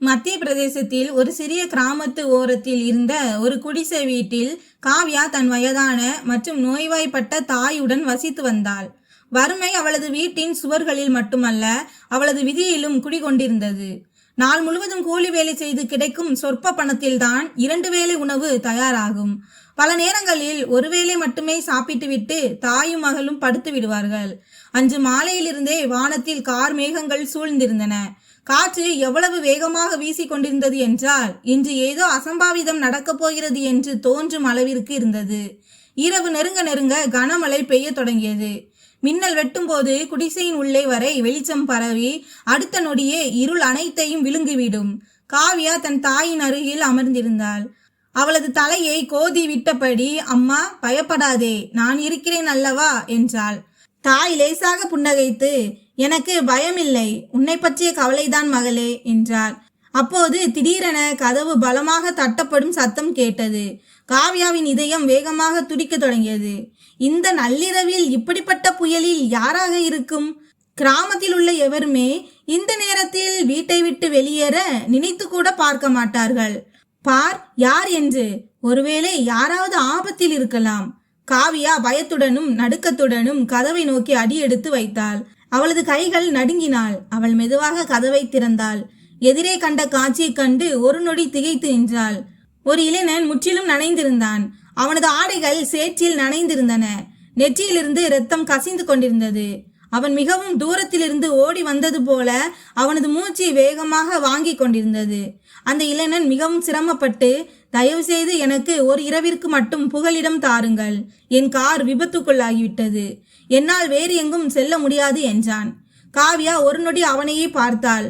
மத்திய பிரதேசத்தில் ஒரு சிறிய கிராமத்து ஓரத்தில் இருந்த ஒரு குடிசை வீட்டில் காவ்யா தன் வயதான மற்றும் நோய்வாய்ப்பட்ட தாயுடன் வசித்து வந்தாள். வறுமை அவளது வீட்டின் சுவர்களில் மட்டுமல்ல, அவளது விதியிலும் குடிகொண்டிருந்தது. நாள் முழுவதும் கூலி வேலை செய்து கிடைக்கும் சொற்ப பணத்தில்தான் 2 வேளை உணவு தயாராகும். பல நேரங்களில் ஒரு வேளை மட்டுமே சாப்பிட்டுவிட்டு தாயும் மகளும் படுத்து விடுவார்கள். அன்று மாலையிலிருந்தே வானத்தில் கார் மேகங்கள் சூழ்ந்திருந்தன. காற்று எவ்வளவு வேகமாக வீசிக் கொண்டிருந்தது என்றால், இன்று ஏதோ அசம்பாவிதம் நடக்கப் போகிறது என்று தோன்றும் அளவிற்கு இருந்தது. இரவு நெருங்க நெருங்க கனமழை பெய்ய தொடங்கியது. மின்னல் வெட்டும் போது குடிசையின் உள்ளே வரை வெளிச்சம் பரவி அடுத்த நொடியே இருள் அனைத்தையும் விழுங்கிவிடும். காவ்யா தன் தாயின் அருகில் அமர்ந்திருந்தாள். அவளது தலையை கோதி விட்டபடி, அம்மா பயப்படாதே, நான் இருக்கிறேன் அல்லவா என்றாள். தாய் லேசாக புன்னகைத்து, எனக்கு பயமில்லை, உன்னை பற்றிய கவலைதான் மகளே என்றார். அப்போது திடீரென கதவு பலமாக தட்டப்படும் சத்தம் கேட்டது. காவ்யாவின் இதயம் வேகமாக துடிக்க தொடங்கியது. இந்த நள்ளிரவில் இப்படிப்பட்ட புயலில் யாராக இருக்கும்? கிராமத்தில் உள்ள எவருமே இந்த நேரத்தில் வீட்டை விட்டு வெளியேற நினைத்து கூட பார்க்க மாட்டார்கள். பார் யார் என்று, ஒருவேளை யாராவது ஆபத்தில் இருக்கலாம். காவ்யா பயத்துடனும் நடுக்கத்துடனும் கதவை நோக்கி அடி எடுத்து வைத்தாள். அவளது கைகள் நடுங்கினாள். அவள் மெதுவாக கதவை திறந்தாள். எதிரே கண்ட காட்சியைக் கண்டு ஒரு நொடி திகைத்து நின்றாள். ஒரு இளைஞன் முற்றிலும் நனைந்திருந்தான். அவனது ஆடைகள் சேற்றில் நனைந்திருந்தன. நெற்றியிலிருந்து இரத்தம் கசிந்து கொண்டிருந்தது. அவன் மிகவும் தூரத்திலிருந்து ஓடி வந்தது போல அவனது மூச்சு வேகமாக வாங்கி கொண்டிருந்தது. அந்த இளைஞன் மிகவும் சிரமப்பட்டு, தயவு செய்து எனக்கு ஒரு இரவிற்கு மட்டும் புகலிடம் தாருங்கள், என் கார் விபத்துக்குள்ளாகிவிட்டது, என்னால் வேறு எங்கும் செல்ல முடியாது என்றான். காவ்யா ஒரு நொடி அவனையே பார்த்தாள்.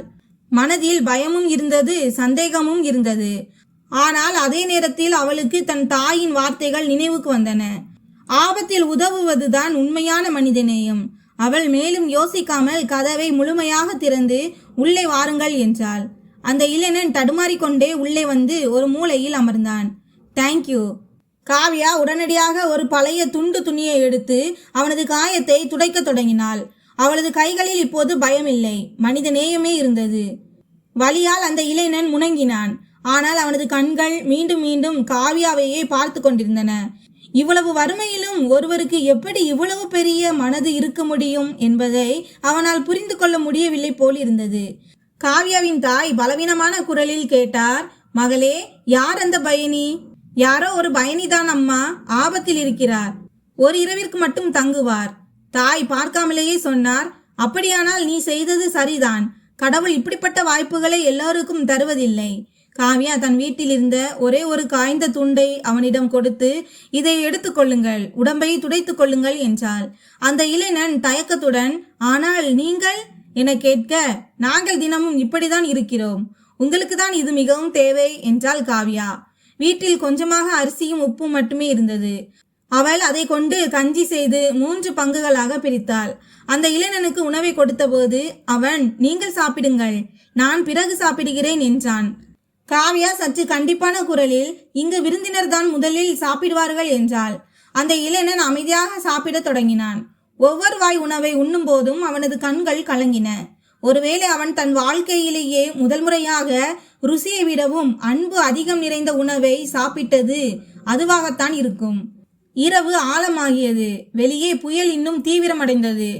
மனதில் பயமும் இருந்தது, சந்தேகமும் இருந்தது. ஆனால் அதே நேரத்தில் அவளுக்கு தன் தாயின் வார்த்தைகள் நினைவுக்கு வந்தன. ஆபத்தில் உதவுவதுதான் உண்மையான மனிதநேயம். அவள் மேலும் யோசிக்காமல் கதவை முழுமையாக திறந்து, உள்ளே வாருங்கள் என்றாள். அந்த இளைஞன் தடுமாறிக்கொண்டே உள்ளே வந்து ஒரு மூலையில் அமர்ந்தான். தேங்க்யூ. காவ்யா உடனடியாக ஒரு பழைய துண்டு துணியை எடுத்து அவனது காயத்தை துடைக்க தொடங்கினாள். அவளது கைகளில் இப்போது பயமில்லை, மனித நேயமே இருந்தது. வலியால் அந்த இளைஞன் முணங்கினான். ஆனால் அவனது கண்கள் மீண்டும் மீண்டும் காவ்யாவையே பார்த்து கொண்டிருந்தன. இவ்வளவு வறுமையிலும் ஒருவருக்கு எப்படி இவ்வளவு பெரிய மனது இருக்க முடியும் என்பதை அவனால் புரிந்து கொள்ள முடியவில்லை போல் இருந்தது. காவ்யாவின் தாய் பலவீனமான குரலில் கேட்டார், மகளே, யார் அந்த பயணி? யாரோ ஒரு பயணிதான் அம்மா, ஆபத்தில் இருக்கிறார், ஒரு இரவிற்கு மட்டும் தங்குவார். தாய் பார்க்காமலேயே சொன்னார். அப்படியானால் நீ செய்தது சரிதான். கடவுள் இப்படிப்பட்ட வாய்ப்புகளை எல்லோருக்கும் தருவதில்லை. காவ்யா தன் வீட்டில் இருந்த ஒரே ஒரு காய்ந்த துண்டை அவனிடம் கொடுத்து, இதை எடுத்துக்கொள்ளுங்கள், உடம்பை துடைத்துக் கொள்ளுங்கள் என்றாள். அந்த இளைஞன் தயக்கத்துடன், ஆனால் நீங்கள் என கேட்க, நாங்கள் தினமும் இப்படிதான் இருக்கிறோம், உங்களுக்கு தான் இது மிகவும் தேவை என்றாள் காவ்யா. வீட்டில் கொஞ்சமாக அரிசியும் உப்பும் மட்டுமே இருந்தது. அவள் அதை கொண்டு கஞ்சி செய்து 3 பங்குகளாக பிரித்தாள். அந்த இளைஞனுக்கு உணவை கொடுத்த போது அவன், நீங்கள் சாப்பிடுங்கள், நான் பிறகு சாப்பிடுகிறேன் என்றான். காவ்யா சற்று கண்டிப்பான குரலில், இங்கு விருந்தினர் தான் முதலில் சாப்பிடுவார்கள் என்றாள். அந்த இளைஞன் அமைதியாக சாப்பிடத் தொடங்கினான். ஒவ்வொரு வாய் உணவை உண்ணும் போதும் அவனது கண்கள் கலங்கின. ஒருவேளை அவன் தன் வாழ்க்கையிலேயே முதல் முறையாக ருசியை விடவும் அன்பு அதிகம் நிறைந்த உணவை சாப்பிட்டது அதுவாகத்தான் இருக்கும். இரவு ஆழமாகியது. வெளியே புயல் இன்னும் தீவிரமடைந்தது.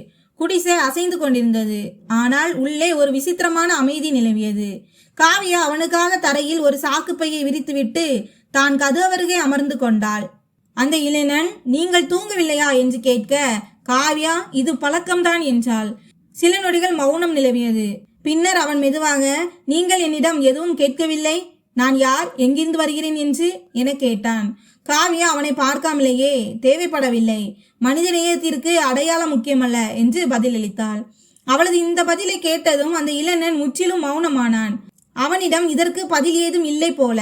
குடிசை அசைந்து கொண்டிருந்தது. ஆனால் உள்ளே ஒரு விசித்திரமான அமைதி நிலவியது. காவ்யா அவனுக்காக தரையில் ஒரு சாக்குப்பையை விரித்துவிட்டு தான் கதவருகே அமர்ந்து கொண்டாள். அந்த இளைஞன், நீங்கள் தூங்கவில்லையா என்று கேட்க, காவ்யா இது பழக்கம்தான் என்றாள். சில நொடிகள் மௌனம் நிலவியது. பின்னர் அவன் மெதுவாக, நீங்கள் என்னிடம் எதுவும் கேட்கவில்லை, நான் யார், எங்கிருந்து வருகிறேன் என்று என கேட்டான். காவ்யா அவனை பார்க்காமலேயே, தேவைப்படவில்லை, மனித நேயத்திற்கு அடையாளம் முக்கியமல்ல என்று பதிலளித்தாள். அவளது இந்த பதிலை கேட்டதும் அந்த இளைஞன் முற்றிலும் மௌனமானான். அவனிடம் இதற்கு பதில் ஏதும் இல்லை போல.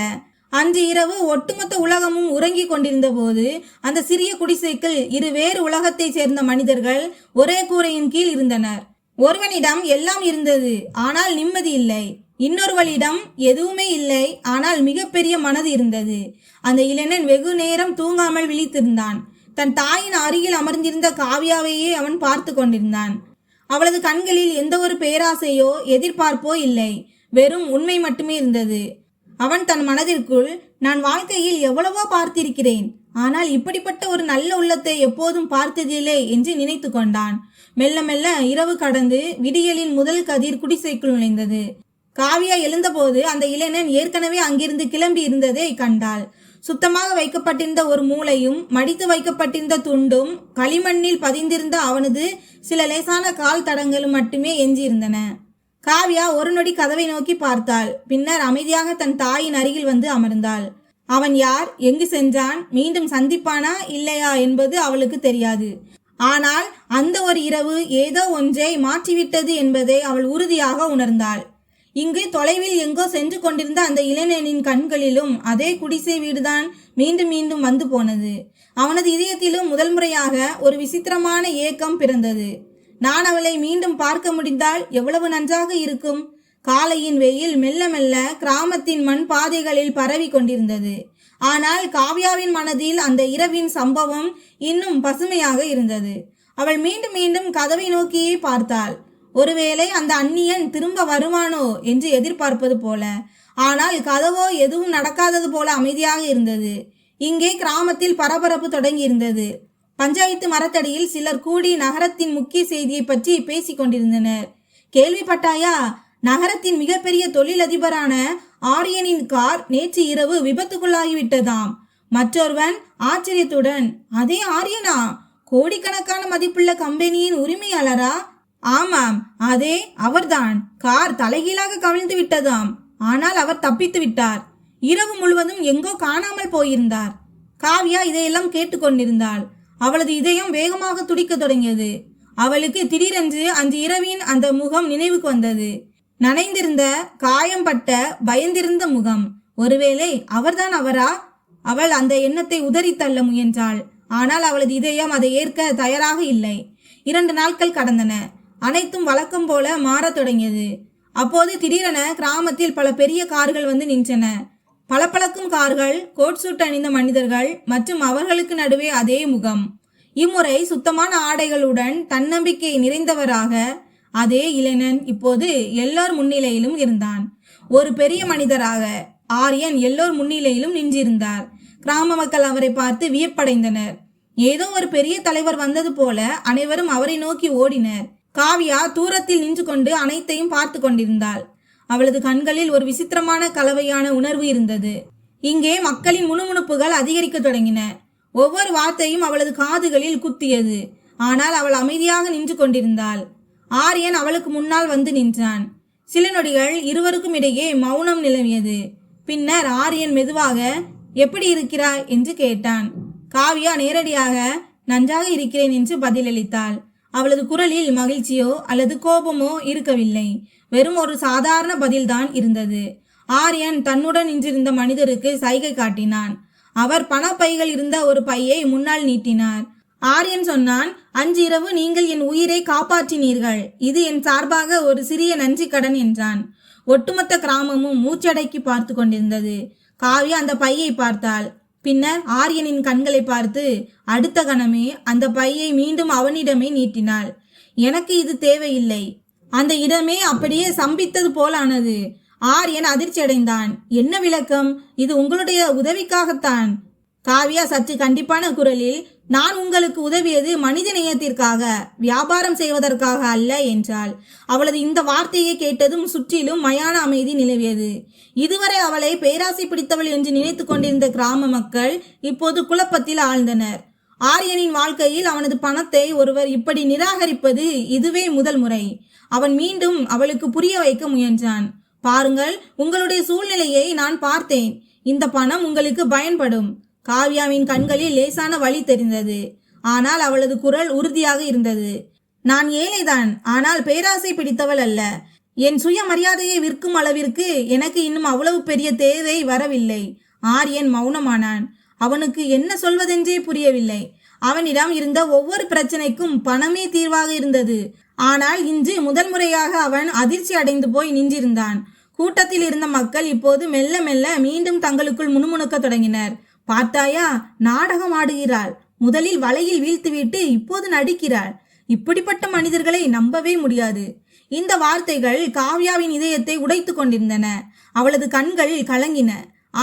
அன்று இரவு ஒட்டுமொத்த உலகமும் உறங்கிக் கொண்டிருந்த போது அந்த சிறிய குடிசைக்குள் 2 வேறு உலகத்தைச் சேர்ந்த மனிதர்கள் ஒரே கூரையின் கீழ் இருந்தனர். ஒருவனிடம் எல்லாம் இருந்தது, ஆனால் நிம்மதி இல்லை. இன்னொருவளிடம் எதுவுமே இல்லை, ஆனால் மிகப்பெரிய மனது இருந்தது. அந்த இளைஞன் வெகு நேரம் தூங்காமல் விழித்திருந்தான். தன் தாயின் அருகில் அமர்ந்திருந்த காவ்யாவையே அவன் பார்த்து கொண்டிருந்தான். அவளது கண்களில் எந்த ஒரு பேராசையோ எதிர்பார்ப்போ இல்லை. வெறும் உண்மை மட்டுமே இருந்தது. அவன் தன் மனதிற்குள், நான் வாழ்க்கையில் எவ்வளவோ பார்த்திருக்கிறேன், ஆனால் இப்படிப்பட்ட ஒரு நல்ல உள்ளத்தை எப்போதும் பார்த்ததில்லை என்று நினைத்து கொண்டான். மெல்ல மெல்ல இரவு கடந்து விடியலின் முதல் கதிர் குடிசைக்குள் நுழைந்தது. காவியா எழுந்தபோது அந்த இளைஞன் ஏற்கனவே அங்கிருந்து கிளம்பி இருந்ததை கண்டாள். சுத்தமாக வைக்கப்பட்டிருந்த ஒரு மூளையும் மடித்து வைக்கப்பட்டிருந்த துண்டும் களிமண்ணில் பதிந்திருந்த அவனது சில லேசான கால் தடங்களும் மட்டுமே எஞ்சியிருந்தன. காவியா ஒரு நொடி கதவை நோக்கி பார்த்தாள். பின்னர் அமைதியாக தன் தாயின் அருகில் வந்து அமர்ந்தாள். அவன் யார், எங்கு சென்றான், மீண்டும் சந்திப்பானா இல்லையா என்பது அவளுக்கு தெரியாது. ஆனால் அந்த ஒரு இரவு ஏதோ ஒன்றை மாற்றிவிட்டது என்பதை அவள் உறுதியாக உணர்ந்தாள். இங்கு தொலைவில் எங்கோ சென்று கொண்டிருந்த அந்த இளைஞனின் கண்களிலும் அதே குடிசை வீடுதான் மீண்டும் மீண்டும் வந்து போனது. அவனது இதயத்திலும் முதல் முறையாக ஒரு விசித்திரமான ஏக்கம் பிறந்தது. நான் அவளை மீண்டும் பார்க்க முடிந்தால் எவ்வளவு நன்றாக இருக்கும். காலையின் வெயில் மெல்ல மெல்ல கிராமத்தின் மண் பாதைகளில் பரவி கொண்டிருந்தது. ஆனால் காவ்யாவின் மனதில் அந்த இரவின் சம்பவம் இன்னும் பசுமையாக இருந்தது. அவள் மீண்டும் மீண்டும் கதவை நோக்கியே பார்த்தாள். ஒருவேளை அந்த அந்நியன் திரும்ப வருவானோ என்று எதிர்பார்ப்பது போல. ஆனால் கதவோ எதுவும் நடக்காதது போல அமைதியாக இருந்தது. இங்கே கிராமத்தில் பரபரப்பு தொடங்கி இருந்தது. பஞ்சாயத்து மரத்தடியில் சிலர் கூடி நகரத்தின் முக்கிய செய்தியை பற்றி பேசிக் கொண்டிருந்தனர். கேள்விப்பட்டாயா, நகரத்தின் மிகப்பெரிய தொழிலதிபரான ஆரியனின் கார் நேற்று இரவு விபத்துக்குள்ளாகிவிட்டதாம். மற்றொருவன் ஆச்சரியத்துடன், அதே ஆரியனா? கோடிக்கணக்கான மதிப்புள்ள கம்பெனியின் உரிமையாளரா? ஆமாம், அதே அவர்தான். கார் தலைகீழாக கவிழ்ந்து விட்டதாம். ஆனால் அவர் தப்பித்து விட்டார். இரவு முழுவதும் எங்கோ காணாமல் போயிருந்தார். காவ்யா இதையெல்லாம் கேட்டுக்கொண்டிருந்தாள். அவளது இதயம் வேகமாக துடிக்க தொடங்கியது. அவளுக்கு திடீரென்று அன்று இரவின் அந்த முகம் நினைவுக்கு வந்தது. நனைந்திருந்த, காயம்பட்ட, பயந்திருந்த முகம். ஒருவேளை அவர்தான் அவரா? அவள் அந்த எண்ணத்தை உதறி தள்ள முயன்றாள். ஆனால் அவளது இதயம் அதை ஏற்க தயாராக இல்லை. 2 நாட்கள் கடந்தன. அனைத்தும் வழக்கம் போல மாறத் தொடங்கியது. அப்போது திடீரென கிராமத்தில் பல பெரிய கார்கள் வந்து நின்றன. பளபளக்கும் கார்கள், கோட் சூட் அணிந்த மனிதர்கள் மற்றும் அவர்களுக்கு நடுவே அதே முகம். இம்முறை சுத்தமான ஆடைகளுடன் தன்னம்பிக்கை நிறைந்தவராக அதே இளைஞன் இப்போது எல்லோர் முன்னிலையிலும் இருந்தான். ஒரு பெரிய மனிதராக ஆரியன் எல்லோர் முன்னிலையிலும் நின்றிருந்தார். கிராம மக்கள் அவரை பார்த்து வியப்படைந்தனர். ஏதோ ஒரு பெரிய தலைவர் வந்தது போல அனைவரும் அவரை நோக்கி ஓடினர். காவ்யா தூரத்தில் நின்று கொண்டு அனைத்தையும் பார்த்து கொண்டிருந்தாள். அவளது கண்களில் ஒரு விசித்திரமான கலவையான உணர்வு இருந்தது. இங்கே மக்களின் முணுமுணுப்புகள் அதிகரிக்க தொடங்கின. ஒவ்வொரு வார்த்தையும் அவளது காதுகளில் குத்தியது. ஆனால் அவள் அமைதியாக நின்று கொண்டிருந்தாள். ஆரியன் அவளுக்கு முன்னால் வந்து நின்றான். சில நொடிகள் இருவருக்கும் இடையே மௌனம் நிலவியது. பின்னர் ஆரியன் மெதுவாக, எப்படி இருக்கிறாய் என்று கேட்டான். காவ்யா நேரடியாக, நன்றாக இருக்கிறேன் என்று பதிலளித்தாள். அவளது குரலில் மகிழ்ச்சியோ அல்லது கோபமோ இருக்கவில்லை. வெறும் ஒரு சாதாரண பதில்தான் இருந்தது. ஆரியன் தன்னுடன் நின்றிருந்த மனிதருக்கு சைகை காட்டினான். அவர் பணப்பைகள் இருந்த ஒரு பையை முன்னால் நீட்டினார். ஆரியன் சொன்னான், அன்று இரவு நீங்கள் என் உயிரை காப்பாற்றினீர்கள். இது என் சார்பாக ஒரு சிறிய நன்றி கடன் என்றான். ஒட்டுமொத்த கிராமமும் மூச்சடக்கி பார்த்து கொண்டிருந்தது. காவ்யா அந்த பையை பார்த்தாள். பின்னர் ஆரியனின் கண்களை பார்த்து அடுத்த கணமே அந்த பையை மீண்டும் அவனிடமே நீட்டினாள். எனக்கு இது தேவையில்லை. அந்த இடமே அப்படியே சம்பித்தது போலானது. ஆரியன் அதிர்ச்சி அடைந்தான். என்ன விளக்கம்? இது உங்களுடைய உதவிக்காகத்தான். காவ்யா சற்று கண்டிப்பான குரலில், நான் உங்களுக்கு உதவியது மனித நேயத்திற்காக, வியாபாரம் செய்வதற்காக அல்ல என்றாள். அவளது இந்த வார்த்தையை கேட்டதும் சுற்றிலும் மயான அமைதி நிலவியது. இதுவரை அவளை பேராசை பிடித்தவள் என்று நினைத்து கொண்டிருந்த கிராம மக்கள் இப்போது குழப்பத்தில் ஆழ்ந்தனர். ஆரியனின் வாழ்க்கையில் அவனது பணத்தை ஒருவர் இப்படி நிராகரிப்பது இதுவே முதல் முறை. அவன் மீண்டும் அவளுக்கு புரிய வைக்க முயன்றான். பாருங்கள், உங்களுடைய சூழ்நிலையை நான் பார்த்தேன். இந்த பணம் உங்களுக்கு பயன்படும். காவ்யாவின் கண்களில் லேசான வலி தெரிந்தது. ஆனால் அவளது குரல் உறுதியாக இருந்தது. நான் ஏழைதான், ஆனால் பேராசை பிடித்தவள் அல்ல. என் சுய மரியாதையை விற்கும் அளவிற்கு எனக்கு இன்னும் அவ்வளவு பெரிய தேவை வரவில்லை. ஆரியன் மௌனமானான். அவனுக்கு என்ன சொல்வதென்றே புரியவில்லை. அவனிடம் இருந்த ஒவ்வொரு பிரச்சனைக்கும் பணமே தீர்வாக இருந்தது. ஆனால் இன்று முதல் முறையாக அவன் அதிர்ச்சி அடைந்து போய் நின்றிருந்தான். கூட்டத்தில் இருந்த மக்கள் இப்போது மெல்ல மெல்ல மீண்டும் தங்களுக்குள் முணுமுணுக்க தொடங்கினர். பார்த்தாயா, நாடகம் ஆடுகிறாள். முதலில் வலையில் வீழ்த்துவிட்டு இப்போது நடிக்கிறாள். இப்படிப்பட்ட மனிதர்களை நம்பவே முடியாது. இந்த வார்த்தைகள் காவ்யாவின் இதயத்தை உடைத்து கொண்டிருந்தன. அவளது கண்கள் கலங்கின.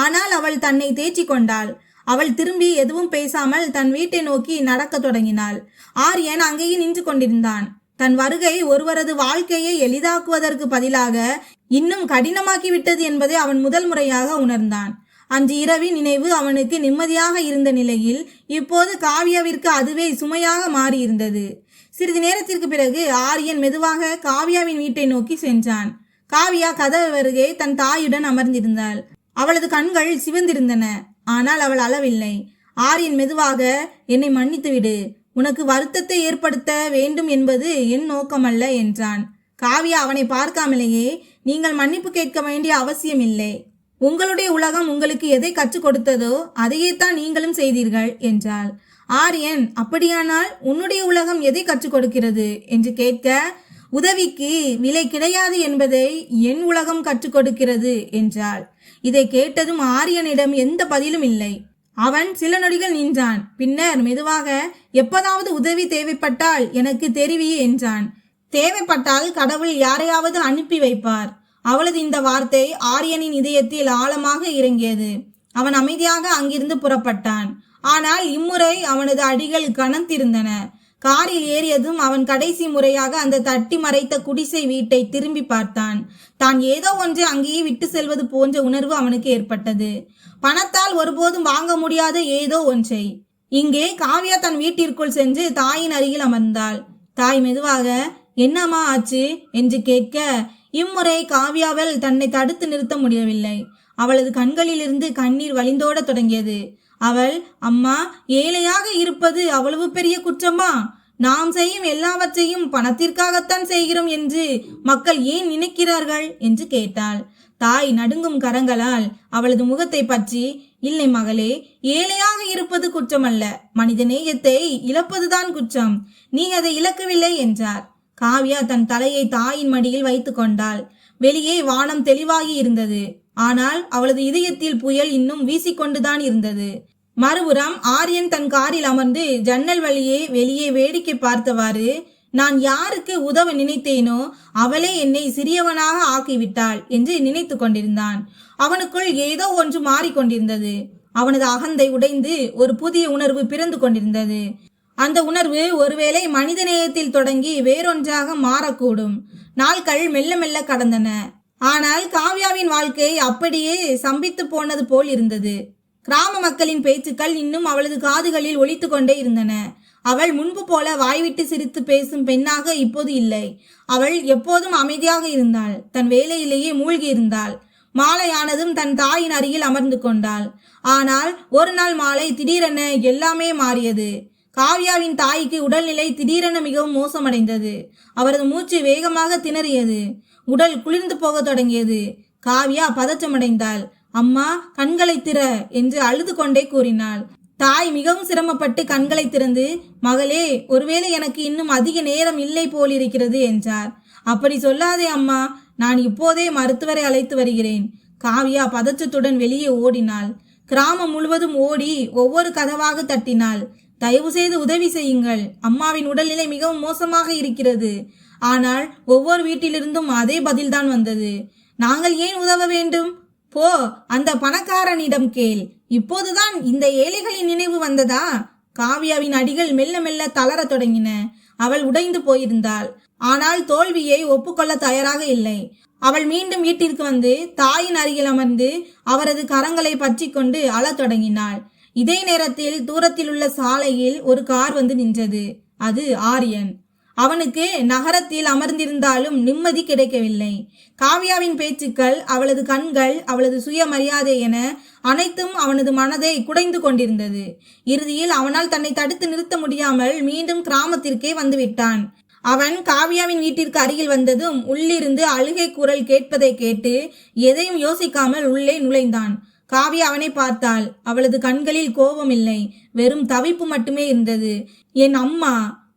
ஆனால் அவள் தன்னை தேற்றி கொண்டாள். அவள் திரும்பி எதுவும் பேசாமல் தன் வீட்டை நோக்கி நடக்க தொடங்கினாள். ஆரியன் அங்கேயே நின்று கொண்டிருந்தான். தன் வருகை ஒருவரது வாழ்க்கையை எளிதாக்குவதற்கு பதிலாக இன்னும் கடினமாக்கிவிட்டது என்பதை அவன் முதல் முறையாக உணர்ந்தான். அன்று இரவின் நினைவு அவனுக்கு நிம்மதியாக இருந்த நிலையில் இப்போது காவ்யாவிற்கு அதுவே சுமையாக மாறியிருந்தது. சிறிது நேரத்திற்கு பிறகு ஆரியன் மெதுவாக காவ்யாவின் வீட்டை நோக்கி சென்றான். காவ்யா கதவு அருகே தன் தாயுடன் அமர்ந்திருந்தாள். அவளது கண்கள் சிவந்திருந்தன. ஆனால் அவள் அளவில்லை. ஆரியன் மெதுவாக, என்னை மன்னித்துவிடு, உனக்கு வருத்தத்தை ஏற்படுத்த வேண்டும் என்பது என் நோக்கமல்ல என்றான். காவ்யா அவனை பார்க்காமலேயே, நீங்கள் மன்னிப்பு கேட்க வேண்டிய அவசியம் இல்லை. உங்களுடைய உலகம் உங்களுக்கு எதை கற்றுக் கொடுத்ததோ அதையே தான் நீங்களும் செய்தீர்கள் என்றாள். ஆரியன், அப்படியானால் உன்னுடைய உலகம் எதை கற்றுக் கொடுக்கிறது என்று கேட்க, உதவிக்கு விலை கிடையாது என்பதை என் உலகம் கற்றுக் கொடுக்கிறது என்றாள். இதை கேட்டதும் ஆரியனிடம் எந்த பதிலும் இல்லை. அவன் சில நொடிகள் நின்றான். பின்னர் மெதுவாக, எப்போதாவது உதவி தேவைப்பட்டால் எனக்கு தெரிவி என்றான். தேவைப்பட்டால் கடவுள் யாரையாவது அனுப்பி வைப்பார். அவளது இந்த வார்த்தை ஆரியனின் இதயத்தில் ஆழமாக இறங்கியது. அவன் அமைதியாக அங்கிருந்து புறப்பட்டான். ஆனால் இம்முறை அவனது அடிகள் கனத்திருந்தன. காரில் ஏறியதும் அவன் கடைசி முறையாக அந்த தட்டி மறைத்த குடிசை வீட்டை திரும்பி பார்த்தான். தான் ஏதோ ஒன்றை அங்கேயே விட்டு செல்வது போன்ற உணர்வு அவனுக்கு ஏற்பட்டது. பணத்தால் ஒருபோதும் வாங்க முடியாத ஏதோ ஒன்றை. இங்கே காவ்யா தன் வீட்டிற்குள் சென்று தாயின் அருகில் அமர்ந்தாள். தாய் மெதுவாக, என்னம்மா ஆச்சு என்று கேட்க, இம்முறை காவ்யாவால் தன்னை தடுத்து நிறுத்த முடியவில்லை. அவளது கண்களிலிருந்து கண்ணீர் வழிந்தோட தொடங்கியது. அவள், அம்மா, ஏழையாக இருப்பது அவ்வளவு பெரிய குற்றமா? நாம் செய்யும் எல்லாவற்றையும் பணத்திற்காகத்தான் செய்கிறோம் என்று மக்கள் ஏன் நினைக்கிறார்கள் என்று கேட்டாள். தாய் நடுங்கும் கரங்களால் அவளது முகத்தை பற்றி, இல்லை மகளே, ஏழையாக இருப்பது குற்றமல்ல, மனித நேயத்தை இழப்பதுதான் குற்றம். நீ அதை இழக்கவில்லை என்றார். காவ்யா தன் தலையை தாயின் மடியில் வைத்து கொண்டாள். வெளியே வானம் தெளிவாகி இருந்தது. ஆனால் அவளது இதயத்தில் புயல் இன்னும் வீசிக்கொண்டுதான் இருந்தது. மறுபுறம் ஆரியன் தன் காரில் அமர்ந்து ஜன்னல் வழியே வெளியே வேடிக்கை பார்த்தவாறு, நான் யாருக்கு உதவ நினைத்தேனோ அவளே என்னை சிறியவனாக ஆக்கிவிட்டாள் என்று நினைத்து கொண்டிருந்தான். அவனுக்குள் ஏதோ ஒன்று மாறிக்கொண்டிருந்தது. அவனது அகந்தை உடைந்து ஒரு புதிய உணர்வு பிறந்து கொண்டிருந்தது. அந்த உணர்வு ஒருவேளை மனித நேயத்தில் தொடங்கி வேறொன்றாக மாறக்கூடும். நாட்கள் மெல்ல மெல்ல கடந்தன. ஆனால் காவ்யாவின் வாழ்க்கை அப்படியே சம்பித்து போனது போல் இருந்தது. கிராம மக்களின் பேச்சுக்கள் இன்னும் அவளது காதுகளில் ஒலித்து கொண்டே இருந்தன. அவள் முன்பு போல வாய்விட்டு சிரித்து பேசும் பெண்ணாக இப்போது இல்லை. அவள் எப்போதும் அமைதியாக இருந்தாள். தன் வேலையிலேயே மூழ்கி இருந்தாள். மாலையானதும் தன் தாயின் அருகில் அமர்ந்து கொண்டாள். ஆனால் ஒரு நாள் மாலை திடீரென எல்லாமே மாறியது. காவ்யாவின் தாய்க்கு உடல்நிலை திடீரென மிகவும் மோசமடைந்தது. அவரது மூச்சு வேகமாக திணறியது. உடல் குளிர்ந்து போக தொடங்கியது. காவ்யா பதற்றமடைந்தாள். அம்மா, கண்களை திற என்று அழுது கொண்டே கூறினாள். தாய் மிகவும் சிரமப்பட்டு கண்களை திறந்து, மகளே, ஒருவேளை எனக்கு இன்னும் அதிக நேரம் இல்லை போலிருக்கிறது என்றார். அப்படி சொல்லாதே அம்மா, நான் இப்போதே மருத்துவரை அழைத்து வருகிறேன். காவ்யா பதற்றத்துடன் வெளியே ஓடினாள். கிராமம் முழுவதும் ஓடி ஒவ்வொரு கதவாக தட்டினாள். தயவு செய்து உதவி செய்யுங்கள், அம்மாவின் உடல்நிலை மிகவும் மோசமாக இருக்கிறது. ஆனால் ஒவ்வொரு வீட்டிலிருந்தும் அதே பதில்தான் வந்தது. நாங்கள் ஏன் உதவ வேண்டும்? போ, அந்த பணக்காரனிடம் கேள். இப்போதுதான் இந்த ஏழைகளின் நினைவு வந்ததா? காவ்யாவின் அடிகள் மெல்ல மெல்ல தளர தொடங்கின. அவள் உடைந்து போயிருந்தாள். ஆனால் தோல்வியை ஒப்புக்கொள்ள தயாராக இல்லை. அவள் மீண்டும் வீட்டிற்கு வந்து தாயின் அருகில் அமர்ந்து அவரது கரங்களை பற்றி கொண்டு அழத் தொடங்கினாள். இதே நேரத்தில் தூரத்தில் உள்ள சாலையில் ஒரு கார் வந்து நின்றது. அது ஆரியன். அவனுக்கு நகரத்தில் அமர்ந்திருந்தாலும் நிம்மதி கிடைக்கவில்லை. காவ்யாவின் பேச்சுக்கள், அவளது கண்கள், அவளது சுயமரியாதை என அனைத்தும் அவனது மனதை குடைந்து கொண்டிருந்தது. இறுதியில் அவனால் தன்னை தடுத்து நிறுத்த முடியாமல் மீண்டும் கிராமத்திற்கே வந்துவிட்டான். அவன் காவ்யாவின் வீட்டிற்கு அருகில் வந்ததும் உள்ளிருந்து அழுகை குரல் கேட்பதை கேட்டு எதையும் யோசிக்காமல் உள்ளே நுழைந்தான். காவ்யா அவனை பார்த்தாள். அவளது கண்களில் கோபம் இல்லை, வெறும் தவிப்பு மட்டுமே இருந்தது. என் அம்மா,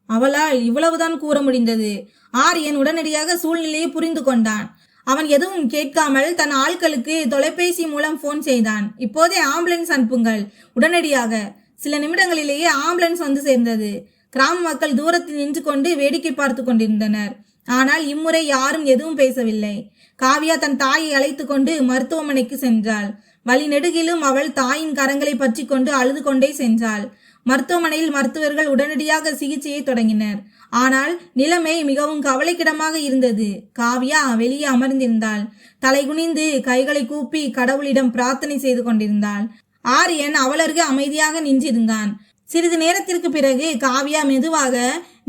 அவளால் இவ்வளவுதான் கூற முடிந்தது. ஆரியன் உடனடியாக சூழ்நிலையை புரிந்து கொண்டான். அவன் எதுவும் கேட்காமல் தன் ஆட்களுக்கு தொலைபேசி மூலம் போன் செய்தான். இப்போதே ஆம்புலன்ஸ் அனுப்புங்கள், உடனடியாக. சில நிமிடங்களிலேயே ஆம்புலன்ஸ் வந்து சேர்ந்தது. கிராம மக்கள் தூரத்தில் நின்று கொண்டு வேடிக்கை பார்த்து கொண்டிருந்தனர். ஆனால் இம்முறை யாரும் எதுவும் பேசவில்லை. காவ்யா தன் தாயை அழைத்து கொண்டு மருத்துவமனைக்கு சென்றாள். வழி நெடுகிலும் அவள் தாயின் கரங்களை பற்றி கொண்டு அழுது கொண்டே சென்றாள். மருத்துவமனையில் மருத்துவர்கள் உடனடியாக சிகிச்சையை தொடங்கினர். ஆனால் நிலைமை மிகவும் கவலைக்கிடமாக இருந்தது. காவ்யா வெளியே அமர்ந்திருந்தாள். தலை குனிந்து கைகளை கூப்பி கடவுளிடம் பிரார்த்தனை செய்து கொண்டிருந்தாள். ஆரியன் அவளருக்கு அமைதியாக நின்றிருந்தான். சிறிது நேரத்திற்கு பிறகு காவ்யா மெதுவாக,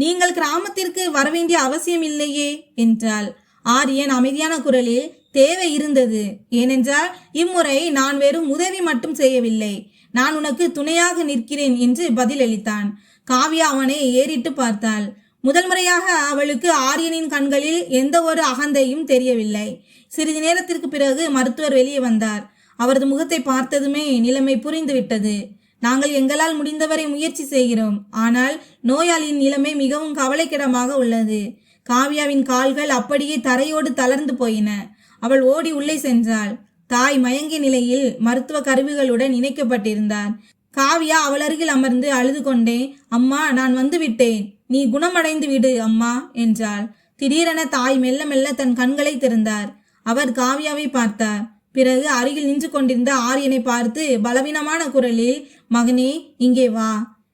நீங்கள் கிராமத்திற்கு வரவேண்டிய அவசியம் இல்லையே என்றாள். ஆரியன் அமைதியான குரலில், தேவை இருந்தது. ஏனென்றால் இம்முறை நான் வெறும் உதவி மட்டும் செய்யவில்லை, நான் உனக்கு துணையாக நிற்கிறேன் என்று பதிலளித்தான். காவ்யா அவனை ஏறிட்டு பார்த்தாள். முதல் முறையாக அவளுக்கு ஆரியனின் கண்களில் எந்த ஒரு அகந்தையும் தெரியவில்லை. சிறிது நேரத்திற்கு பிறகு மருத்துவர் வெளியே வந்தார். அவரது முகத்தை பார்த்ததுமே நிலைமை புரிந்துவிட்டது. நாங்கள் எங்களால் முடிந்தவரை முயற்சி செய்கிறோம், ஆனால் நோயாளியின் நிலைமை மிகவும் கவலைக்கிடமாக உள்ளது. காவ்யாவின் கால்கள் அப்படியே தரையோடு தளர்ந்து போயின. அவள் ஓடி உள்ளே சென்றாள். தாய் மயங்கிய நிலையில் மருத்துவ கருவிகளுடன் இணைக்கப்பட்டிருந்தார். காவ்யா அவள் அருகில் அமர்ந்து அழுது கொண்டே, அம்மா, நான் வந்து விட்டேன், நீ குணமடைந்து விடு அம்மா என்றாள். திடீரென தாய் மெல்ல மெல்ல தன் கண்களை திறந்தார். அவர் காவ்யாவை பார்த்தார். பிறகு அருகில் நின்று கொண்டிருந்த ஆரியனை பார்த்து பலவீனமான குரலில், மகனே, இங்கே வா,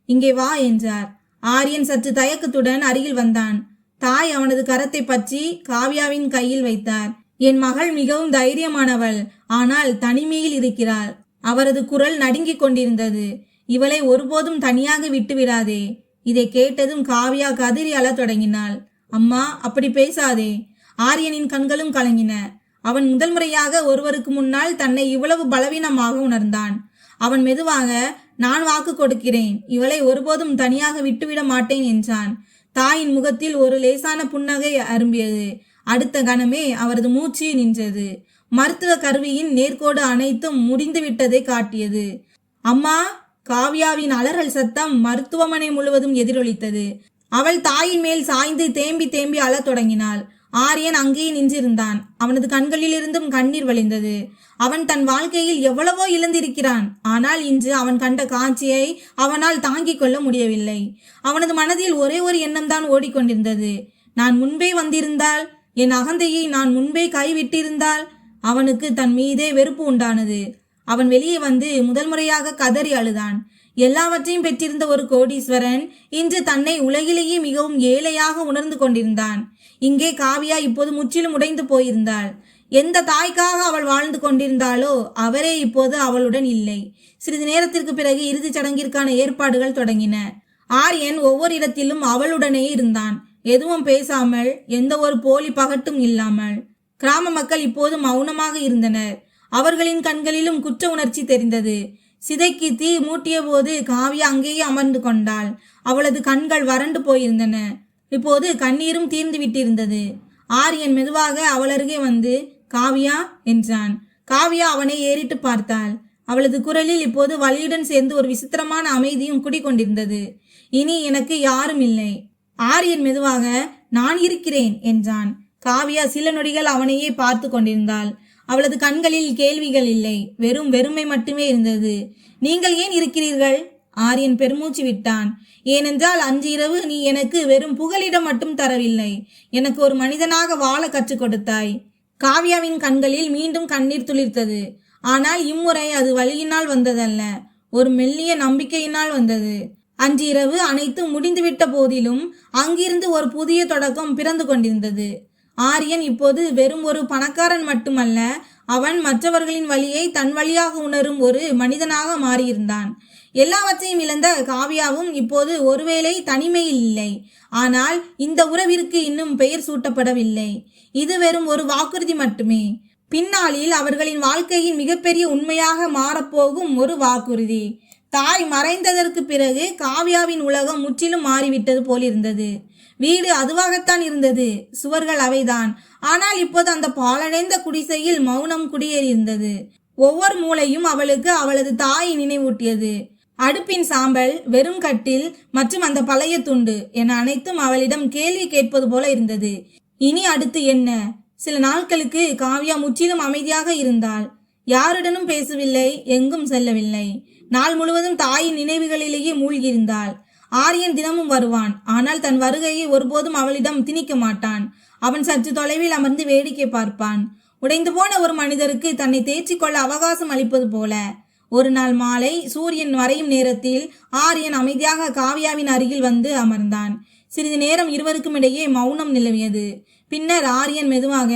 இங்கே வா என்றார். ஆரியன் சற்று தயக்கத்துடன் அருகில் வந்தான். தாய் அவனது கரத்தை பற்றி காவ்யாவின் கையில் வைத்தார். என் மகள் மிகவும் தைரியமானவள், ஆனால் தனிமையில் இருக்கிறாள். அவரது குரல் நடுங்கிக் கொண்டிருந்தது. இவளை ஒருபோதும் தனியாக விட்டுவிடாதே. இதை கேட்டதும் காவ்யா கதறி அழத் தொடங்கினாள். அம்மா, அப்படி பேசாதே. ஆரியனின் கண்களும் கலங்கின. அவன் முதல் முறையாக ஒருவருக்கு முன்னால் தன்னை இவ்வளவு பலவீனமாக உணர்ந்தான். அவன் மெதுவாக, நான் வாக்கு கொடுக்கிறேன், இவளை ஒருபோதும் தனியாக விட்டுவிட மாட்டேன் என்றான். தாயின் முகத்தில் ஒரு லேசான புன்னகை அரும்பியது. அடுத்த கணமே அவரது மூச்சு நின்றது. மருத்துவ கருவியின் நேர்கோடு அனைத்தும் முடிந்துவிட்டதை காட்டியது. அம்மா! காவ்யாவின் அலறல் சத்தம் மருத்துவமனை முழுவதும் எதிரொலித்தது. அவள் தாயின் மேல் சாய்ந்து தேம்பி தேம்பி அழத் தொடங்கினாள். ஆரியன் அங்கேயே நின்றிருந்தான். அவனது கண்களில் இருந்தும் கண்ணீர் வழிந்தது. அவன் தன் வாழ்க்கையில் எவ்வளவோ இழந்திருக்கிறான். ஆனால் இன்று அவன் கண்ட காட்சியை அவனால் தாங்கிக் கொள்ள முடியவில்லை. அவனது மனதில் ஒரே ஒரு எண்ணம்தான் ஓடிக்கொண்டிருந்தது. நான் முன்பே வந்திருந்தால், என் அகந்தையை நான் முன்பே கைவிட்டிருந்தால். அவனுக்கு தன் மீதே வெறுப்பு உண்டானது. அவன் வெளியே வந்து முதல் முறையாக கதறி அழுதான். எல்லாவற்றையும் பெற்றிருந்த ஒரு கோடீஸ்வரன் இன்று தன்னை உலகிலேயே மிகவும் ஏழையாக உணர்ந்து கொண்டிருந்தான். இங்கே காவ்யா இப்போது முற்றிலும் உடைந்து போயிருந்தாள். எந்த தாய்க்காக அவள் வாழ்ந்து கொண்டிருந்தாளோ அவரே இப்போது அவளுடன் இல்லை. சிறிது நேரத்திற்கு பிறகு இறுதிச் சடங்கிற்கான ஏற்பாடுகள் தொடங்கின. ஆரியன் ஒவ்வொரு இடத்திலும் அவளுடனே இருந்தான், எதுவும் பேசாமல், எந்த ஒரு போலி பகட்டும் இல்லாமல். கிராம மக்கள் இப்போது மௌனமாக இருந்தனர். அவர்களின் கண்களிலும் குற்ற உணர்ச்சி தெரிந்தது. சிதைக்கு தீ மூட்டிய போது காவ்யா அங்கேயே அமர்ந்து கொண்டாள். அவளது கண்கள் வறண்டு போயிருந்தன. இப்போது கண்ணீரும் தீர்ந்து விட்டிருந்தது. ஆரியன் மெதுவாக அவள் அருகே வந்து, காவ்யா என்றான். காவ்யா அவனை ஏறிட்டு பார்த்தாள். அவளது குரலில் இப்போது வலியுடன் சேர்ந்து ஒரு விசித்திரமான அமைதியும் குடிகொண்டிருந்தது. இனி எனக்கு யாரும் இல்லை. ஆரியன் மெதுவாக, நான் இருக்கிறேன் என்றான். காவ்யா சில நொடிகள் அவனையே பார்த்து கொண்டிருந்தாள். அவளது கண்களில் கேள்விகள் இல்லை, வெறும் வெறுமை மட்டுமே இருந்தது. நீங்கள் ஏன் இருக்கிறீர்கள்? ஆரியன் பெருமூச்சு விட்டான். ஏனென்றால் அன்று இரவு நீ எனக்கு வெறும் புகலிடம் மட்டும் தரவில்லை, எனக்கு ஒரு மனிதனாக வாழ கற்றுக் கொடுத்தாய். காவ்யாவின் கண்களில் மீண்டும் கண்ணீர் துளிர்த்தது. ஆனால் இம்முறை அது வலியினால் வந்ததல்ல, ஒரு மெல்லிய நம்பிக்கையினால் வந்தது. அன்று இரவு அனைத்தும் முடிந்துவிட்ட போதிலும் அங்கிருந்து ஒரு புதிய தொடக்கம் பிறந்து கொண்டிருந்தது. ஆரியன் இப்போது வெறும் ஒரு பணக்காரன் மட்டுமல்ல, அவன் மற்றவர்களின் வழியை தன் வழியாக உணரும் ஒரு மனிதனாக மாறியிருந்தான். எல்லாவற்றையும் இழந்த காவ்யாவும் இப்போது ஒருவேளை தனிமையில் இல்லை, ஆனால் இந்த உறவிற்கு இன்னும் பெயர் சூட்டப்படவில்லை. இது வெறும் ஒரு வாக்குறுதி மட்டுமே, பின்னாளில் அவர்களின் வாழ்க்கையின் மிகப்பெரிய உண்மையாக மாறப்போகும் ஒரு வாக்குறுதி. தாய் மறைந்ததற்கு பிறகு காவ்யாவின் உலகம் முற்றிலும் மாறிவிட்டது போலிருந்தது. வீடு அதுவாகத்தான் இருந்தது, சுவர்கள் அவைதான். ஆனால் இப்போது அந்த பாழடைந்த குடிசையில் மௌனம் குடியேறியிருந்தது. ஒவ்வொரு மூலையும் அவளுக்கு அவளது தாயை நினைவூட்டியது. அடுப்பின் சாம்பல், வெறும் கட்டில் மற்றும் அந்த பழைய துண்டு என அனைத்தும் அவளிடம் கேள்வி கேட்பது போல இருந்தது. இனி அடுத்து என்ன? சில நாட்களுக்கு காவ்யா முற்றிலும் அமைதியாக இருந்தாள். யாருடனும் பேசவில்லை, எங்கும் செல்லவில்லை. நாள் முழுவதும் தாயின் நினைவுகளிலேயே மூழ்கியிருந்தாள். ஆரியன் தினமும் வருவான், ஆனால் தன் வருகையை ஒருபோதும் அவளிடம் திணிக்க மாட்டான். அவன் சற்று தொலைவில் அமர்ந்து வேடிக்கை பார்ப்பான். உடைந்து போன ஒரு மனிதருக்கு தன்னை தேற்றிக் கொள்ள அவகாசம் அளிப்பது போல. ஒரு நாள் மாலை சூரியன் மறையும் நேரத்தில் ஆரியன் அமைதியாக காவ்யாவின் அருகில் வந்து அமர்ந்தான். சிறிது நேரம் இருவருக்கும் இடையே மௌனம் நிலவியது. பின்னர் ஆரியன் மெதுவாக,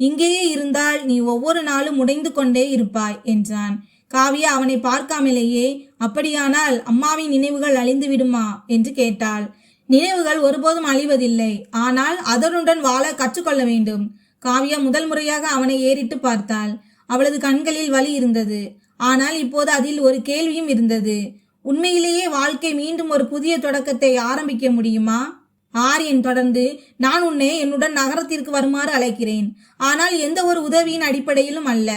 இங்கேயே இருந்தால் நீ ஒவ்வொரு நாளும் உடைந்து கொண்டே இருப்பாய் என்றான். காவ்யா அவனை பார்க்காமலேயே, அப்படியானால் அம்மாவின் நினைவுகள் அழிந்து விடுமா என்று கேட்டாள். நினைவுகள் ஒருபோதும் அழிவதில்லை, ஆனால் அதனுடன் வாழ கற்றுக்கொள்ள வேண்டும். காவ்யா முதல் முறையாக அவனை ஏறிட்டு பார்த்தாள். அவளது கண்களில் வலி இருந்தது. ஆனால் இப்போது அதில் ஒரு கேள்வியும் இருந்தது. உண்மையிலேயே வாழ்க்கை மீண்டும் ஒரு புதிய தொடக்கத்தை ஆரம்பிக்க முடியுமா? ஆரியன் தொடர்ந்து, நான் உன்னை என்னுடன் நகரத்திற்கு வருமாறு அழைக்கிறேன். ஆனால் எந்த ஒரு உதவியின் அடிப்படையிலும் அல்ல.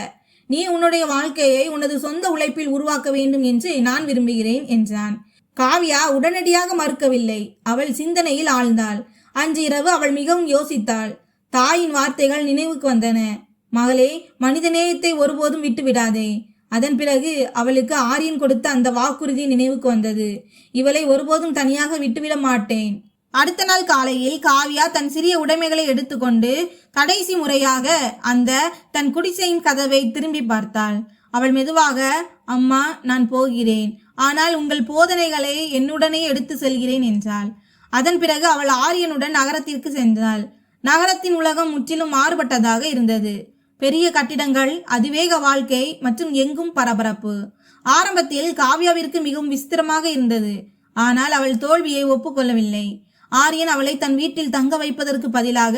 நீ உன்னுடைய வாழ்க்கையை உனது சொந்த உழைப்பில் உருவாக்க வேண்டும் என்று நான் விரும்புகிறேன் என்றான். காவ்யா உடனடியாக மறுக்கவில்லை. அவள் சிந்தனையில் ஆழ்ந்தாள். அன்று இரவு அவள் மிகவும் யோசித்தாள். தாயின் வார்த்தைகள் நினைவுக்கு வந்தன. மகளே, மனிதநேயத்தை ஒருபோதும் விட்டு விடாதே. அதன் பிறகு அவளுக்கு ஆரியன் கொடுத்த அந்த வாக்குறுதி நினைவுக்கு வந்தது. இவளை ஒருபோதும் தனியாக விட்டுவிட மாட்டேன். அடுத்த நாள் காலையில் காவ்யா தன் சிறிய உடைமைகளை எடுத்துக்கொண்டு கடைசி முறையாக அந்த தன் குடிசையின் கதவை திரும்பி பார்த்தாள். அவள் மெதுவாக, அம்மா, நான் போகிறேன். ஆனால் உங்கள் போதனைகளை என்னுடனே எடுத்து செல்கிறேன் என்றாள். அதன் பிறகு அவள் ஆரியனுடன் நகரத்திற்கு சென்றாள். நகரத்தின் உலகம் முற்றிலும் மாறுபட்டதாக இருந்தது. பெரிய கட்டிடங்கள், அதிவேக வாழ்க்கை மற்றும் எங்கும் பரபரப்பு. ஆரம்பத்தில் காவ்யாவிற்கு மிகவும் விசித்திரமாக இருந்தது. ஆனால் அவள் தோல்வியை ஒப்புக்கொள்ளவில்லை. ஆரியன் அவளை தன் வீட்டில் தங்க வைப்பதற்கு பதிலாக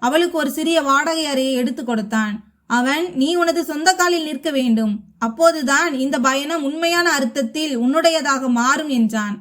அவளுக்கு ஒரு சிறிய வாடகை அறையை எடுத்து கொடுத்தான். அவன், நீ உனது சொந்த காலில் நிற்க வேண்டும், அப்போதுதான் இந்த பயணம் உண்மையான அர்த்தத்தில் உன்னுடையதாக மாறும் என்றான்.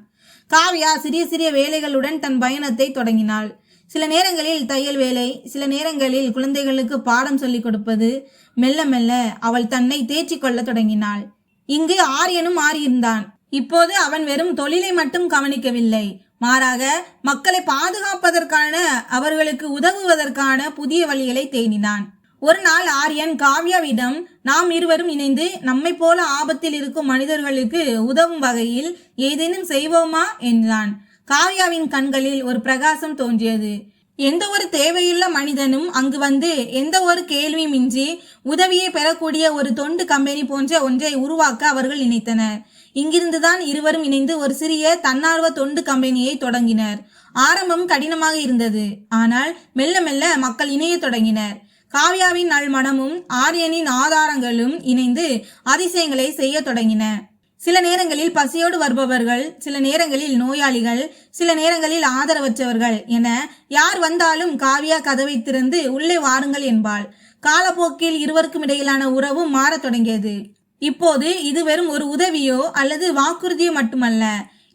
காவ்யா சிறிய சிறிய வேலைகளுடன் தன் பயணத்தை தொடங்கினாள். சில நேரங்களில் தையல் வேலை, சில நேரங்களில் குழந்தைகளுக்கு பாடம் சொல்லிக் கொடுப்பது. மெல்ல மெல்ல அவள் தன்னை தேற்றிக் கொள்ள தொடங்கினாள். இங்கு ஆரியனும் மாறியிருந்தான். இப்போது அவன் வெறும் தொழிலை மட்டும் கவனிக்கவில்லை, மாறாக மக்களை பாதுகாப்பதற்கான, அவர்களுக்கு உதவுவதற்கான புதிய வழிகளை தேடினான். ஒரு நாள் ஆரியன் காவ்யாவிடம், நாம் இருவரும் இணைந்து நம்மை போல ஆபத்தில் இருக்கும் மனிதர்களுக்கு உதவும் வகையில் ஏதேனும் செய்வோமா என்றான். காவ்யாவின் கண்களில் ஒரு பிரகாசம் தோன்றியது. எந்த ஒரு தேவையுள்ள மனிதனும் அங்கு வந்து எந்த ஒரு கேள்வியுமின்றி உதவியை பெறக்கூடிய ஒரு தொண்டு கம்பெனி போன்ற ஒன்றை உருவாக்க அவர்கள் நினைத்தனர். இங்கிருந்துதான் இருவரும் இணைந்து ஒரு சிறிய தன்னார்வ தொண்டு கம்பெனியை தொடங்கினர். ஆரம்பம் கடினமாக இருந்தது, ஆனால் மெல்ல மெல்ல மக்கள் இணைய தொடங்கினர். காவ்யாவின் நல்மனமும் ஆரியனின் ஆதாரங்களும் இணைந்து அதிசயங்களை செய்ய தொடங்கின. சில நேரங்களில் பசியோடு வருபவர்கள், சில நேரங்களில் நோயாளிகள், சில நேரங்களில் ஆதரவற்றவர்கள் என யார் வந்தாலும் காவ்யா கதவை திறந்து உள்ளே வாருங்கள் என்பாள். காலப்போக்கில் இருவருக்கும் இடையிலான உறவும் மாறத் தொடங்கியது. இப்போது இது வெறும் ஒரு உதவியோ அல்லது வாக்குறுதியோ மட்டுமல்ல,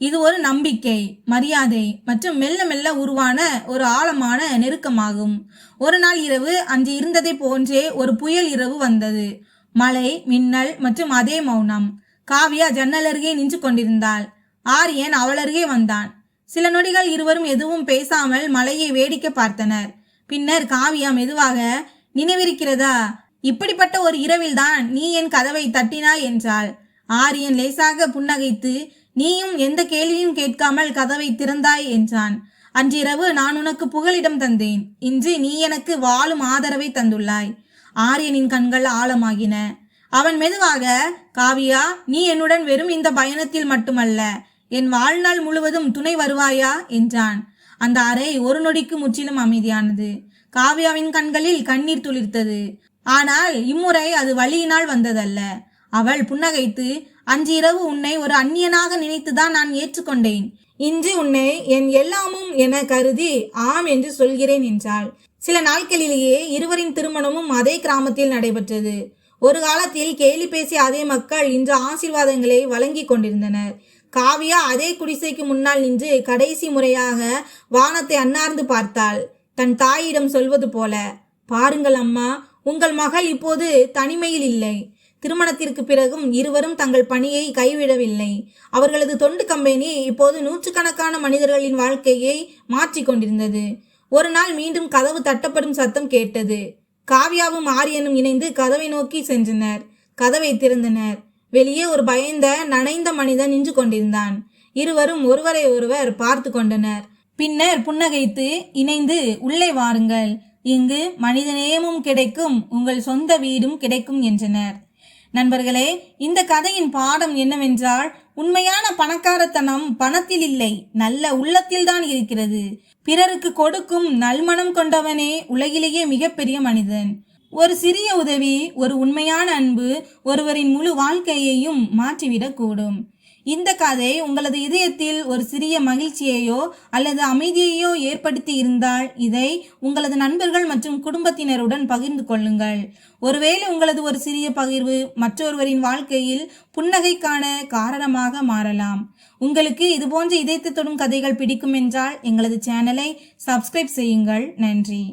இது ஒரு நம்பிக்கை, மரியாதை மற்றும் மெல்ல மெல்ல உருவான ஒரு ஆழமான நெருக்கமாகும். ஒரு நாள் இரவு அன்று இருந்ததை போன்றே ஒரு புயல் இரவு வந்தது. மழை, மின்னல் மற்றும் அதே மௌனம். காவ்யா ஜன்னல் அருகே நின்று கொண்டிருந்தாள். ஆரியன் அவள் அருகே வந்தான். சில நொடிகள் இருவரும் எதுவும் பேசாமல் மழையை வேடிக்கை பார்த்தனர். பின்னர் காவ்யா மெதுவாக, நினைவிருக்கிறதா, இப்படிப்பட்ட ஒரு இரவில்தான் நீ என் கதவை தட்டினாய் என்றாள். ஆரியன் லேசாக புன்னகைத்து, நீயும் எந்த கேள்வியும் கேட்காமல் கதவை திறந்தாய் என்றான். அன்றிரவு நான் உனக்கு புகலிடம் தந்தேன், இன்று நீ எனக்கு வாழும் ஆதரவை தந்துள்ளாய். ஆரியனின் கண்கள் ஆழமாகின. அவன் மெதுவாக, காவ்யா, நீ என்னுடன் வெறும் இந்த பயணத்தில் மட்டுமல்ல, என் வாழ்நாள் முழுவதும் துணை வருவாயா என்றான். அந்த அறை ஒரு நொடிக்கு முற்றிலும் அமைதியானது. காவ்யாவின் கண்களில் கண்ணீர் துளிர்த்தது. ஆனால் இம்முறை அது வலியினால் வந்ததல்ல. அவள் புன்னகைத்து, அன்று இரவு உன்னை ஒரு அந்நியனாக நினைத்துதான் நான் ஏற்றுக்கொண்டேன். இன்று உன்னை என் எல்லாமும் என கருதி ஆம் என்று சொல்கிறேன் என்றாள். சில நாட்களிலேயே இருவரின் திருமணமும் அதே கிராமத்தில் நடைபெற்றது. ஒரு காலத்தில் கேலி பேசிய அதே மக்கள் இன்று ஆசீர்வாதங்களை வழங்கி கொண்டிருந்தனர். காவ்யா அதே குடிசைக்கு முன்னால் நின்று கடைசி முறையாக வானத்தை அன்னார்ந்து பார்த்தாள். தன் தாயிடம் சொல்வது போல, பாருங்கள் அம்மா, உங்கள் மகள் இப்போது தனிமையில் இல்லை. திருமணத்திற்கு பிறகும் இருவரும் தங்கள் பணியை கைவிடவில்லை. அவர்களது தொண்டு கம்பெனி இப்போது நூற்றுக்கணக்கான மனிதர்களின் வாழ்க்கையை மாற்றிக் கொண்டிருந்தது. ஒரு நாள் மீண்டும் கதவு தட்டப்படும் சத்தம் கேட்டது. காவ்யாவும் ஆரியனும் இணைந்து கதவை நோக்கி சென்றனர். கதவை திறந்தனர். வெளியே ஒரு பயந்த நனைந்த மனிதன் நின்று கொண்டிருந்தான். இருவரும் ஒருவரை ஒருவர் பார்த்து கொண்டனர். பின்னர் புன்னகைத்து, இணைந்து உள்ளே வாருங்கள், இங்கு மனிதநேயமும் கிடைக்கும், உங்கள் சொந்த வீடும் கிடைக்கும் என்றனர். நண்பர்களே, இந்த கதையின் பாடம் என்னவென்றால், உண்மையான பணக்காரத்தனம் பணத்தில் இல்லை, நல்ல உள்ளத்தில்தான் இருக்கிறது. பிறருக்கு கொடுக்கும் நல்மனம் கொண்டவனே உலகிலேயே மிகப்பெரிய மனிதன். ஒரு சிறிய உதவி, ஒரு உண்மையான அன்பு ஒருவரின் முழு வாழ்க்கையையும் மாற்றிவிடக்கூடும். இந்த கதை உங்களது இதயத்தில் ஒரு சிறிய மகிழ்ச்சியையோ அல்லது அமைதியையோ ஏற்படுத்தி இருந்தால் இதை உங்களது நண்பர்கள் மற்றும் குடும்பத்தினருடன் பகிர்ந்து கொள்ளுங்கள். ஒருவேளை உங்களது ஒரு சிறிய பகிர்வு மற்றொருவரின் வாழ்க்கையில் புன்னகைக்கான காரணமாக மாறலாம். உங்களுக்கு இதுபோன்ற இதயத்தை தொடும் கதைகள் பிடிக்கும் என்றால் எங்களது சேனலை சப்ஸ்கிரைப் செய்யுங்கள். நன்றி.